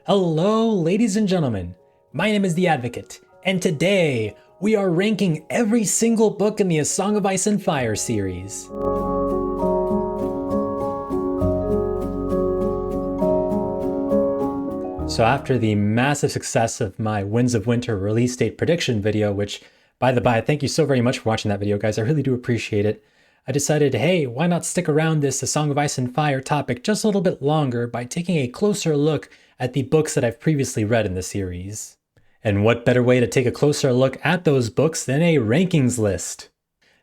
Hello, ladies and gentlemen. My name is The Advocate, and today we are ranking every single book in the A Song of Ice and Fire series. So after the massive success of my Winds of Winter release date prediction video, which, by the by, thank you so very much for watching that video, guys. I really do appreciate it. I decided, hey, why not stick around this A Song of Ice and Fire topic just a little bit longer by taking a closer look at the books that I've previously read in the series. And what better way to take a closer look at those books than a rankings list?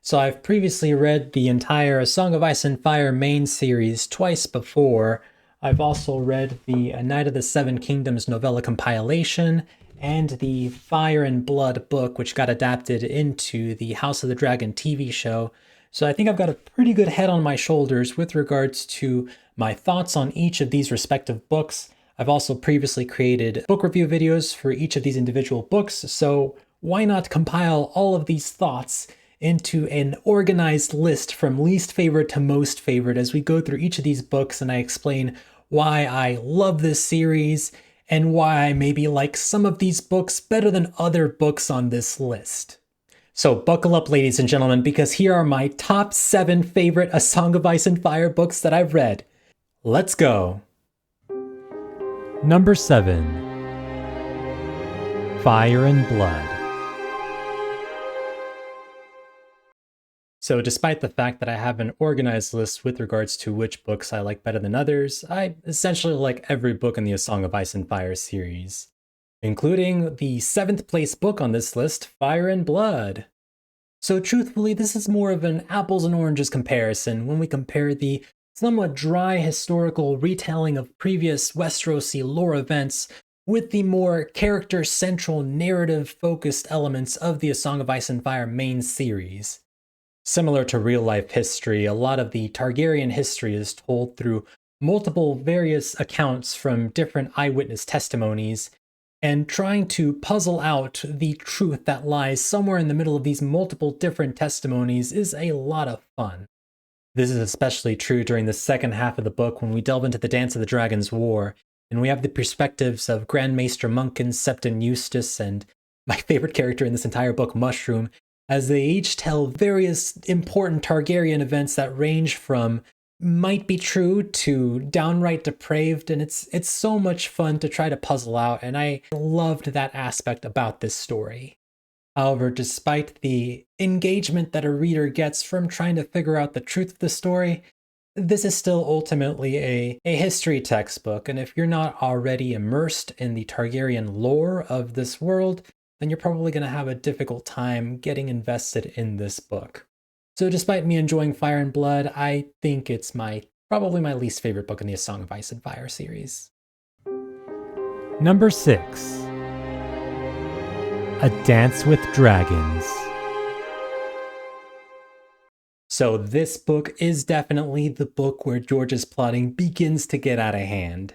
So I've previously read the entire A Song of Ice and Fire main series twice before. I've also read the A Knight of the Seven Kingdoms novella compilation and the Fire and Blood book, which got adapted into the House of the Dragon TV show. So I think I've got a pretty good head on my shoulders with regards to my thoughts on each of these respective books. I've also previously created book review videos for each of these individual books, so why not compile all of these thoughts into an organized list from least favorite to most favorite as we go through each of these books and I explain why I love this series and why I maybe like some of these books better than other books on this list. So buckle up, ladies and gentlemen, because here are my top 7 favorite A Song of Ice and Fire books that I've read. Let's go! Number 7. Fire and Blood. So despite the fact that I have an organized list with regards to which books I like better than others, I essentially like every book in the A Song of Ice and Fire series, including the 7th place book on this list, Fire and Blood. So truthfully, this is more of an apples and oranges comparison when we compare the somewhat dry historical retelling of previous Westerosi lore events with the more character-central, narrative-focused elements of the A Song of Ice and Fire main series. Similar to real-life history, a lot of the Targaryen history is told through multiple various accounts from different eyewitness testimonies, and trying to puzzle out the truth that lies somewhere in the middle of these multiple different testimonies is a lot of fun. This is especially true during the second half of the book when we delve into the Dance of the Dragon's War, and we have the perspectives of Grand Maester Munkin, Septon Eustace, and my favorite character in this entire book, Mushroom, as they each tell various important Targaryen events that range from might be true to downright depraved, and it's so much fun to try to puzzle out, and I loved that aspect about this story. However, despite the engagement that a reader gets from trying to figure out the truth of the story, this is still ultimately a history textbook, and if you're not already immersed in the Targaryen lore of this world, then you're probably going to have a difficult time getting invested in this book. So despite me enjoying Fire and Blood, I think it's probably my least favorite book in the A Song of Ice and Fire series. Number 6. A Dance with Dragons. So this book is definitely the book where George's plotting begins to get out of hand.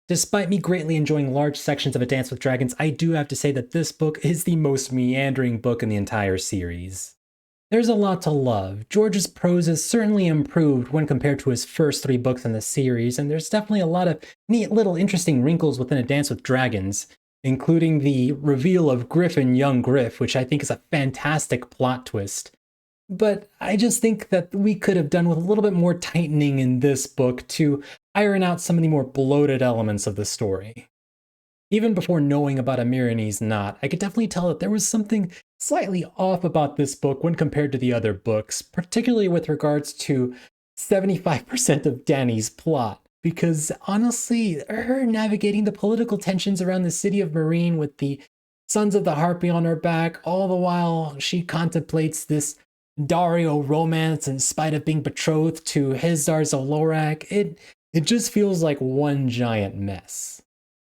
Despite me greatly enjoying large sections of A Dance with Dragons, I do have to say that this book is the most meandering book in the entire series. There's a lot to love. George's prose is certainly improved when compared to his first 3 books in the series, and there's definitely a lot of neat little interesting wrinkles within A Dance with Dragons, including the reveal of Griffin young Griff, which I think is a fantastic plot twist. But I just think that we could have done with a little bit more tightening in this book to iron out some of the more bloated elements of the story. Even before knowing about Amyrini's knot, I could definitely tell that there was something slightly off about this book when compared to the other books, particularly with regards to 75% of Dany's plot. Because honestly, her navigating the political tensions around the city of Meereen with the Sons of the Harpy on her back, all the while she contemplates this Daario romance in spite of being betrothed to Hizdahr zo Loraq, it just feels like one giant mess.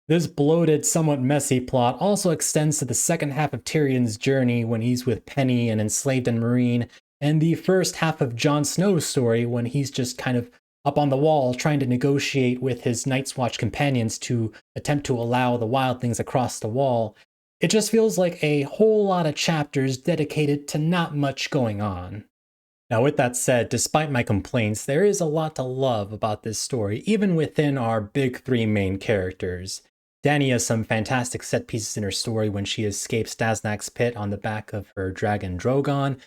This bloated, somewhat messy plot also extends to the second half of Tyrion's journey when he's with Penny and enslaved in Meereen, and the first half of Jon Snow's story when he's just kind of up on the wall trying to negotiate with his Night's Watch companions to attempt to allow the wildlings across the wall. It just feels like a whole lot of chapters dedicated to not much going on. Now, with that said, despite my complaints, there is a lot to love about this story, even within our big 3 main characters. Dany has some fantastic set pieces in her story when she escapes Daznak's pit on the back of her dragon Drogon.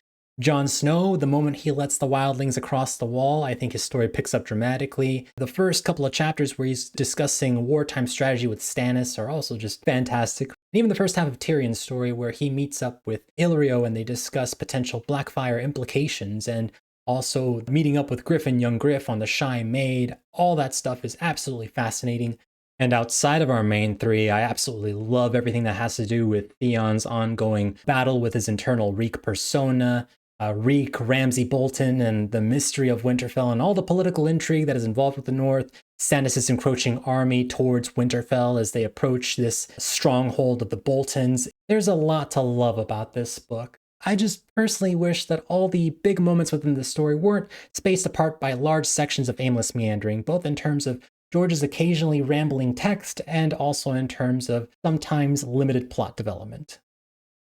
Jon Snow, the moment he lets the wildlings across the wall, I think his story picks up dramatically. The first couple of chapters where he's discussing wartime strategy with Stannis are also just fantastic. And even the first half of Tyrion's story where he meets up with Illyrio and they discuss potential Blackfyre implications, and also meeting up with Griffin, young Griff, on the Shy Maid, all that stuff is absolutely fascinating. And outside of our main three, I absolutely love everything that has to do with Theon's ongoing battle with his internal Reek persona, Reek, Ramsay Bolton, and the mystery of Winterfell, and all the political intrigue that is involved with the North, Stannis' encroaching army towards Winterfell as they approach this stronghold of the Boltons. There's a lot to love about this book. I just personally wish that all the big moments within the story weren't spaced apart by large sections of aimless meandering, both in terms of George's occasionally rambling text and also in terms of sometimes limited plot development.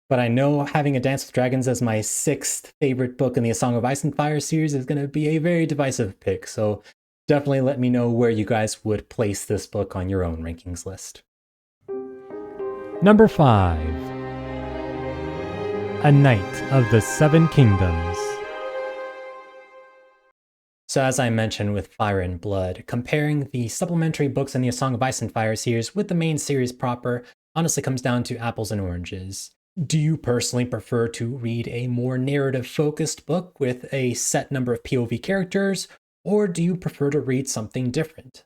But I know having A Dance with Dragons as my 6th favorite book in the A Song of Ice and Fire series is going to be a very divisive pick, so definitely let me know where you guys would place this book on your own rankings list. Number 5. A Knight of the Seven Kingdoms. So as I mentioned with Fire and Blood, comparing the supplementary books in the A Song of Ice and Fire series with the main series proper honestly comes down to apples and oranges. Do you personally prefer to read a more narrative-focused book with a set number of POV characters, or do you prefer to read something different?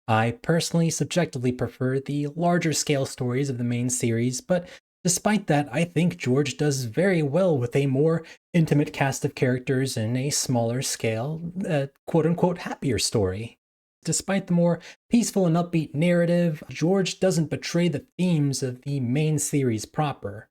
I personally subjectively prefer the larger scale stories of the main series, but despite that, I think George does very well with a more intimate cast of characters in a smaller scale, quote-unquote happier story. Despite the more peaceful and upbeat narrative, George doesn't betray the themes of the main series proper.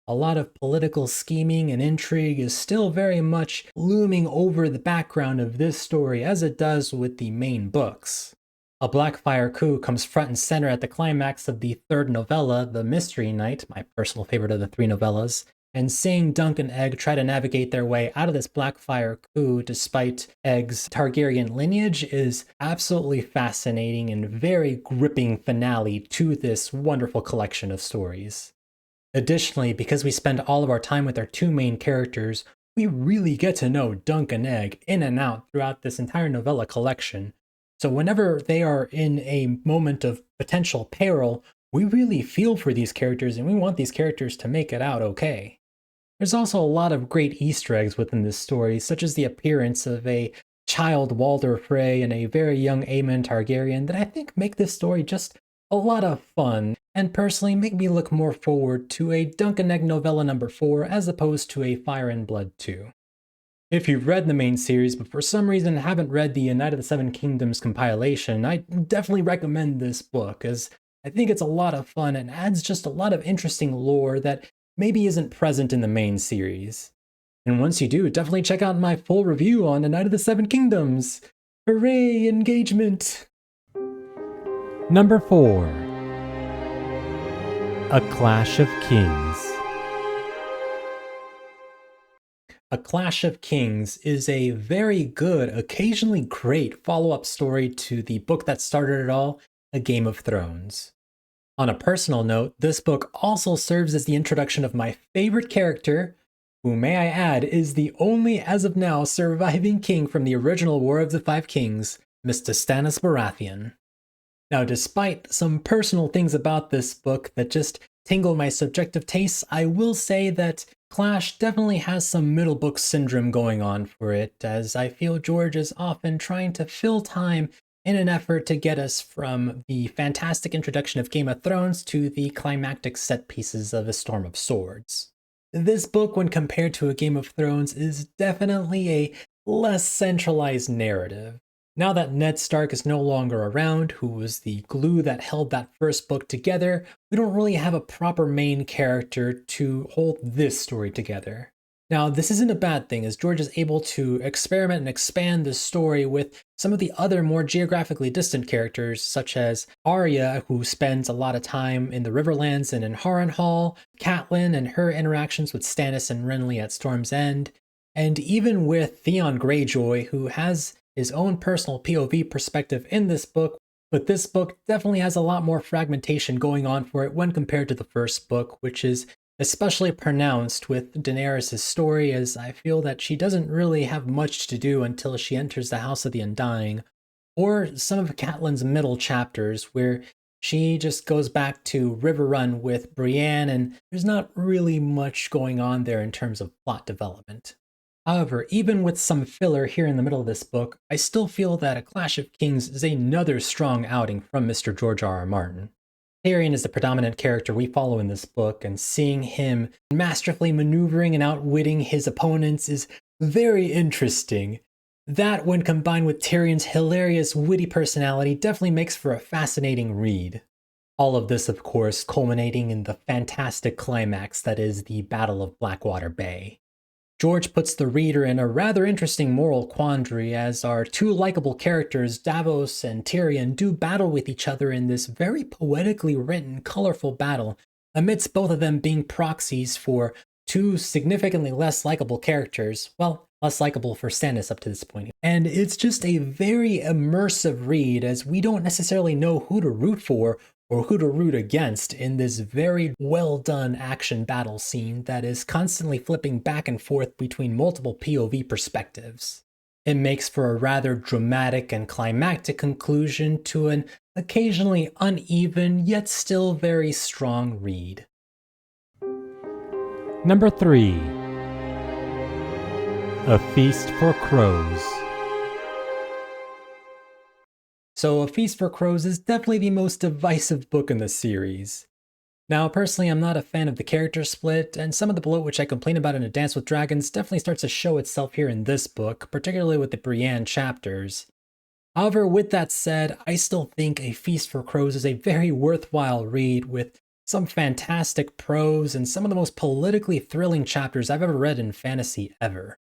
A lot of political scheming and intrigue is still very much looming over the background of this story as it does with the main books. A Blackfyre coup comes front and center at the climax of the 3rd novella, The Mystery Knight, my personal favorite of the 3 novellas, and seeing Dunk and Egg try to navigate their way out of this Blackfyre coup despite Egg's Targaryen lineage is absolutely fascinating and very gripping finale to this wonderful collection of stories. Additionally, because we spend all of our time with our 2 main characters, we really get to know Dunk and Egg in and out throughout this entire novella collection. So whenever they are in a moment of potential peril, we really feel for these characters and we want these characters to make it out okay. There's also a lot of great Easter eggs within this story, such as the appearance of a child Walder Frey and a very young Aemon Targaryen that I think make this story just a lot of fun, and personally make me look more forward to a Dunk and Egg novella number 4 as opposed to a Fire and Blood 2. If you've read the main series but for some reason haven't read the Knight of the Seven Kingdoms compilation, I definitely recommend this book, as I think it's a lot of fun and adds just a lot of interesting lore that maybe isn't present in the main series. And once you do, definitely check out my full review on The Knight of the Seven Kingdoms. Hooray, engagement! Number 4. A Clash of Kings. A Clash of Kings is a very good, occasionally great follow-up story to the book that started it all, A Game of Thrones. On a personal note, this book also serves as the introduction of my favorite character, who, may I add, is the only, as of now, surviving king from the original War of the Five Kings, Mr. Stannis Baratheon. Now, despite some personal things about this book that just tingle my subjective tastes, I will say that Clash definitely has some middle book syndrome going on for it, as I feel George is often trying to fill time in an effort to get us from the fantastic introduction of Game of Thrones to the climactic set pieces of A Storm of Swords. This book, when compared to A Game of Thrones, is definitely a less centralized narrative. Now that Ned Stark is no longer around, who was the glue that held that first book together, we don't really have a proper main character to hold this story together. Now, this isn't a bad thing, as George is able to experiment and expand this story with some of the other more geographically distant characters, such as Arya, who spends a lot of time in the Riverlands and in Harrenhal, Catelyn and her interactions with Stannis and Renly at Storm's End, and even with Theon Greyjoy, who has his own personal POV perspective in this book, But this book definitely has a lot more fragmentation going on for it when compared to the first book, which is especially pronounced with Daenerys' story, as I feel that she doesn't really have much to do until she enters the House of the Undying, or some of Catelyn's middle chapters where she just goes back to Riverrun with Brienne, and there's not really much going on there in terms of plot development. However, even with some filler here in the middle of this book, I still feel that A Clash of Kings is another strong outing from Mr. George R. R. Martin. Tyrion is the predominant character we follow in this book, and seeing him masterfully maneuvering and outwitting his opponents is very interesting. That, when combined with Tyrion's hilarious, witty personality, definitely makes for a fascinating read. All of this, of course, culminating in the fantastic climax that is the Battle of Blackwater Bay. George puts the reader in a rather interesting moral quandary as our two likable characters, Davos and Tyrion, do battle with each other in this very poetically written, colorful battle, amidst both of them being proxies for two significantly less likable characters, well, less likable for Stannis up to this point. And it's just a very immersive read, as we don't necessarily know who to root for or who to root against in this very well done action battle scene that is constantly flipping back and forth between multiple POV perspectives. It makes for a rather dramatic and climactic conclusion to an occasionally uneven yet still very strong read. Number 3. A Feast for Crows. So A Feast for Crows is definitely the most divisive book in the series. Now, personally, I'm not a fan of the character split, and some of the bloat which I complain about in A Dance with Dragons definitely starts to show itself here in this book, particularly with the Brienne chapters. However, with that said, I still think A Feast for Crows is a very worthwhile read with some fantastic prose and some of the most politically thrilling chapters I've ever read in fantasy ever.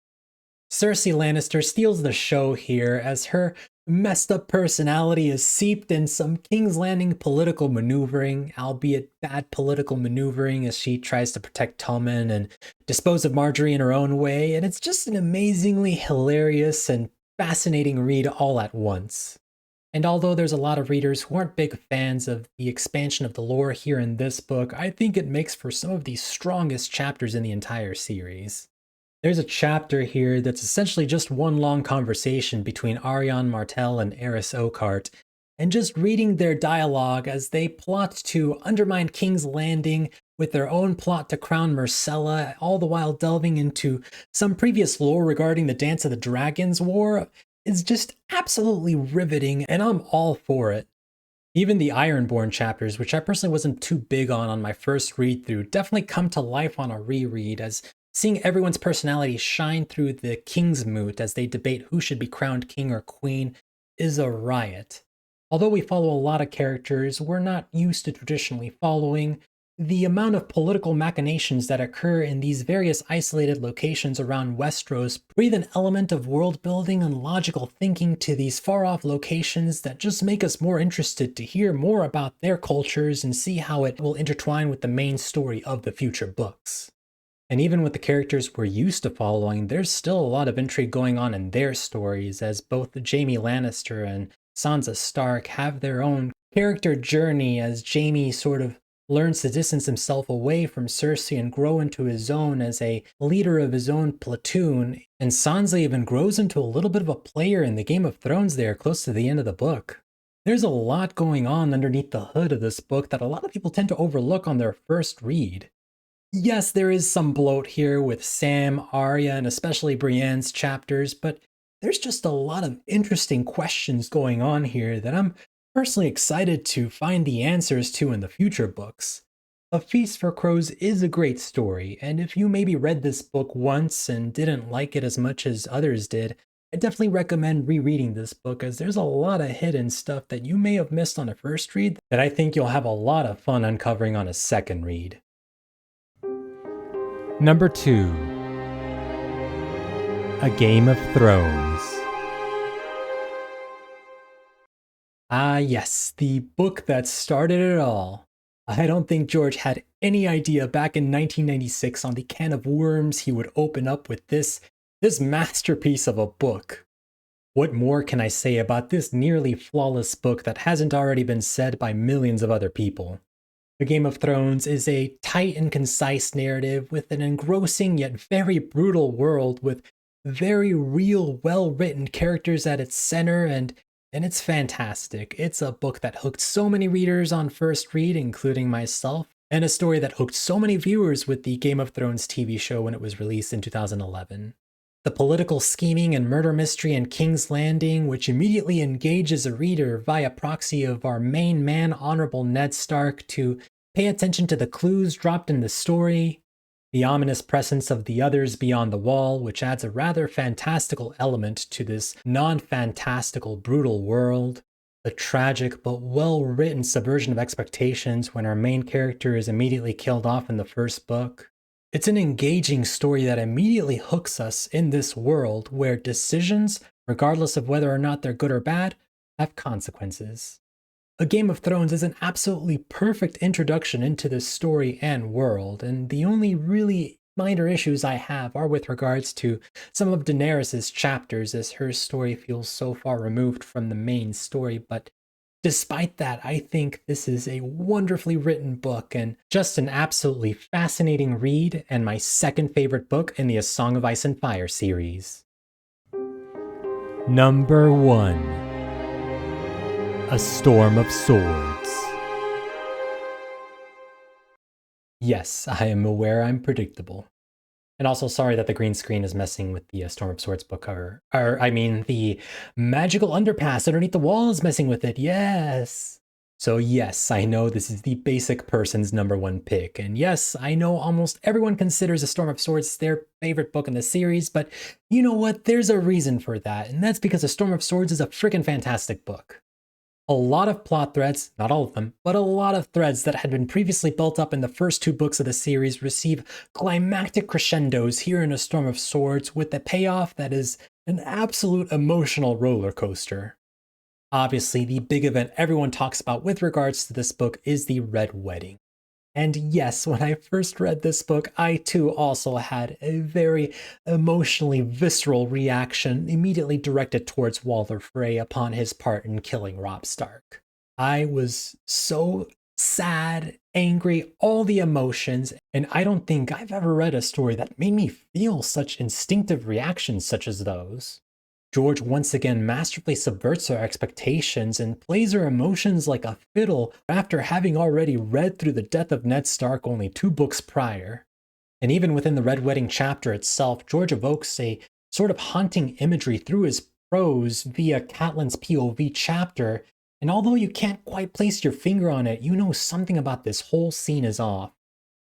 Cersei Lannister steals the show here as her messed up personality is seeped in some King's Landing political maneuvering, albeit bad political maneuvering, as she tries to protect Tommen and dispose of Marjorie in her own way, and it's just an amazingly hilarious and fascinating read all at once. And although there's a lot of readers who aren't big fans of the expansion of the lore here in this book, I think it makes for some of the strongest chapters in the entire series. There's a chapter here that's essentially just one long conversation between Arianne Martell and Eris Oakheart, and just reading their dialogue as they plot to undermine King's Landing with their own plot to crown Myrcella, all the while delving into some previous lore regarding the Dance of the Dragons War, is just absolutely riveting, and I'm all for it. Even the Ironborn chapters, which I personally wasn't too big on my first read through, definitely come to life on a reread, as seeing everyone's personality shine through the King's Moot as they debate who should be crowned king or queen is a riot. Although we follow a lot of characters we're not used to traditionally following, the amount of political machinations that occur in these various isolated locations around Westeros breathe an element of world building and logical thinking to these far-off locations that just make us more interested to hear more about their cultures and see how it will intertwine with the main story of the future books. And even with the characters we're used to following, there's still a lot of intrigue going on in their stories, as both Jaime Lannister and Sansa Stark have their own character journey as Jaime sort of learns to distance himself away from Cersei and grow into his own as a leader of his own platoon, and Sansa even grows into a little bit of a player in the Game of Thrones there close to the end of the book. There's a lot going on underneath the hood of this book that a lot of people tend to overlook on their first read. Yes, there is some bloat here with Sam, Arya, and especially Brienne's chapters, but there's just a lot of interesting questions going on here that I'm personally excited to find the answers to in the future books. A Feast for Crows is a great story, and if you maybe read this book once and didn't like it as much as others did, I definitely recommend rereading this book, as there's a lot of hidden stuff that you may have missed on a first read that I think you'll have a lot of fun uncovering on a second read. Number 2. A Game of Thrones. Ah yes, the book that started it all. I don't think George had any idea back in 1996 on the can of worms he would open up with this masterpiece of a book. What more can I say about this nearly flawless book that hasn't already been said by millions of other people? A Game of Thrones is a tight and concise narrative with an engrossing yet very brutal world with very real, well-written characters at its center, and it's fantastic. It's a book that hooked so many readers on first read, including myself, and a story that hooked so many viewers with the Game of Thrones TV show when it was released in 2011. The political scheming and murder mystery in King's Landing, which immediately engages a reader via proxy of our main man, Honorable Ned Stark, to pay attention to the clues dropped in the story. The ominous presence of the others beyond the wall, which adds a rather fantastical element to this non-fantastical, brutal world. The tragic but well-written subversion of expectations when our main character is immediately killed off in the first book. It's an engaging story that immediately hooks us in this world where decisions, regardless of whether or not they're good or bad, have consequences. A Game of Thrones is an absolutely perfect introduction into this story and world, and the only really minor issues I have are with regards to some of Daenerys' chapters, as her story feels so far removed from the main story, but despite that, I think this is a wonderfully written book and just an absolutely fascinating read, and my second favorite book in the A Song of Ice and Fire series. Number 1. A Storm of Swords. Yes, I am aware I'm predictable. And also sorry that the green screen is messing with the Storm of Swords book cover. I mean, the magical underpass underneath the wall is messing with it, yes! So yes, I know this is the basic person's number one pick, and yes, I know almost everyone considers A Storm of Swords their favorite book in the series, but you know what, there's a reason for that, and that's because A Storm of Swords is a freaking fantastic book. A lot of plot threads, not all of them, but a lot of threads that had been previously built up in the first two books of the series receive climactic crescendos here in A Storm of Swords with a payoff that is an absolute emotional roller coaster. Obviously, the big event everyone talks about with regards to this book is the Red Wedding. And yes, when I first read this book, I too also had a very emotionally visceral reaction immediately directed towards Walder Frey upon his part in killing Robb Stark. I was so sad, angry, all the emotions, and I don't think I've ever read a story that made me feel such instinctive reactions such as those. George once again masterfully subverts our expectations and plays our emotions like a fiddle after having already read through the death of Ned Stark only 2 books prior. And even within the Red Wedding chapter itself, George evokes a sort of haunting imagery through his prose via Catelyn's POV chapter, and although you can't quite place your finger on it, you know something about this whole scene is off.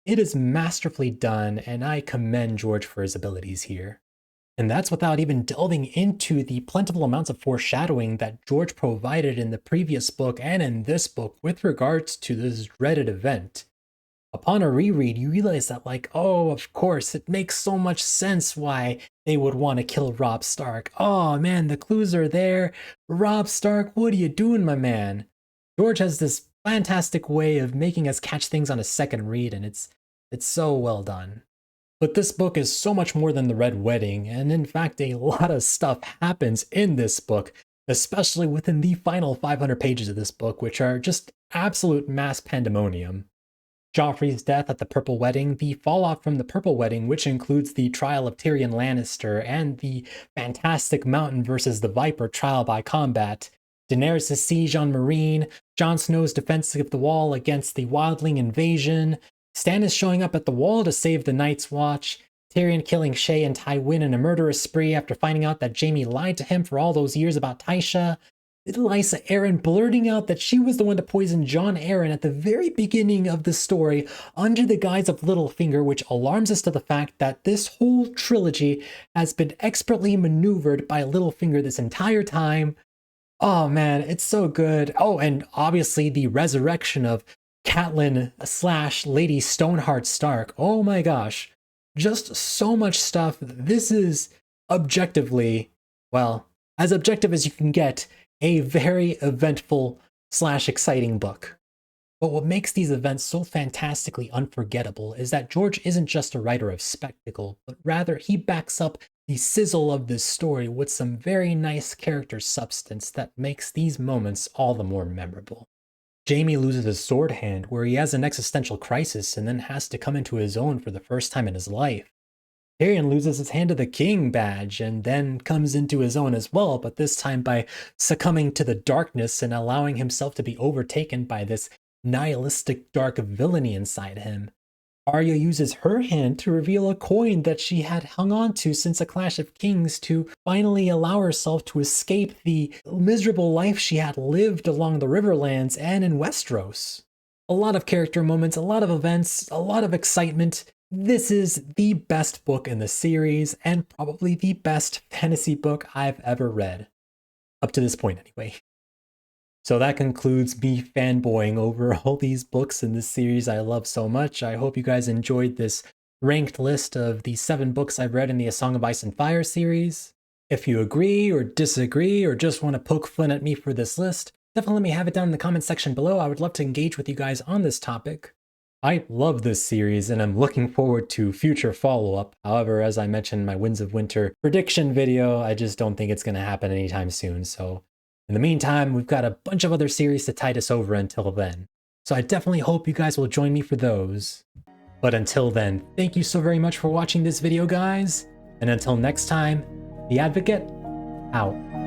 It is masterfully done, and I commend George for his abilities here. And that's without even delving into the plentiful amounts of foreshadowing that George provided in the previous book and in this book with regards to this dreaded event. Upon a reread, you realize that, like, oh, of course, it makes so much sense why they would want to kill Robb Stark. Oh man, the clues are there. Robb Stark, what are you doing, my man? George has this fantastic way of making us catch things on a second read, and it's so well done. But this book is so much more than the Red Wedding, and in fact a lot of stuff happens in this book, especially within the final 500 pages of this book, which are just absolute mass pandemonium. Joffrey's death at the Purple Wedding, the fallout from the Purple Wedding, which includes the trial of Tyrion Lannister, and the fantastic Mountain versus the Viper trial by combat, Daenerys' siege on Meereen, Jon Snow's defense of the Wall against the Wildling invasion, Stannis showing up at the Wall to save the Night's Watch, Tyrion killing Shae and Tywin in a murderous spree after finding out that Jaime lied to him for all those years about Tysha, Lysa Arryn blurting out that she was the one to poison Jon Arryn at the very beginning of the story under the guise of Littlefinger, which alarms us to the fact that this whole trilogy has been expertly maneuvered by Littlefinger this entire time. Oh man, it's so good. Oh, and obviously the resurrection of Catelyn / Lady Stoneheart Stark. Oh my gosh. Just so much stuff. This is objectively, well, as objective as you can get, a very eventful / exciting book. But what makes these events so fantastically unforgettable is that George isn't just a writer of spectacle, but rather he backs up the sizzle of this story with some very nice character substance that makes these moments all the more memorable. Jaime loses his sword hand where he has an existential crisis and then has to come into his own for the first time in his life. Tyrion loses his Hand of the King badge and then comes into his own as well, but this time by succumbing to the darkness and allowing himself to be overtaken by this nihilistic dark villainy inside him. Arya uses her hand to reveal a coin that she had hung on to since A Clash of Kings to finally allow herself to escape the miserable life she had lived along the Riverlands and in Westeros. A lot of character moments, a lot of events, a lot of excitement. This is the best book in the series and probably the best fantasy book I've ever read. Up to this point, anyway. So that concludes me fanboying over all these books in this series I love so much. I hope you guys enjoyed this ranked list of the 7 books I've read in the A Song of Ice and Fire series. If you agree or disagree or just want to poke fun at me for this list, definitely let me have it down in the comment section below. I would love to engage with you guys on this topic. I love this series and I'm looking forward to future follow-up. However, as I mentioned in my Winds of Winter prediction video, I just don't think it's going to happen anytime soon. So in the meantime, we've got a bunch of other series to tide us over until then. So I definitely hope you guys will join me for those. But until then, thank you so very much for watching this video, guys. And until next time, The Advocate, out.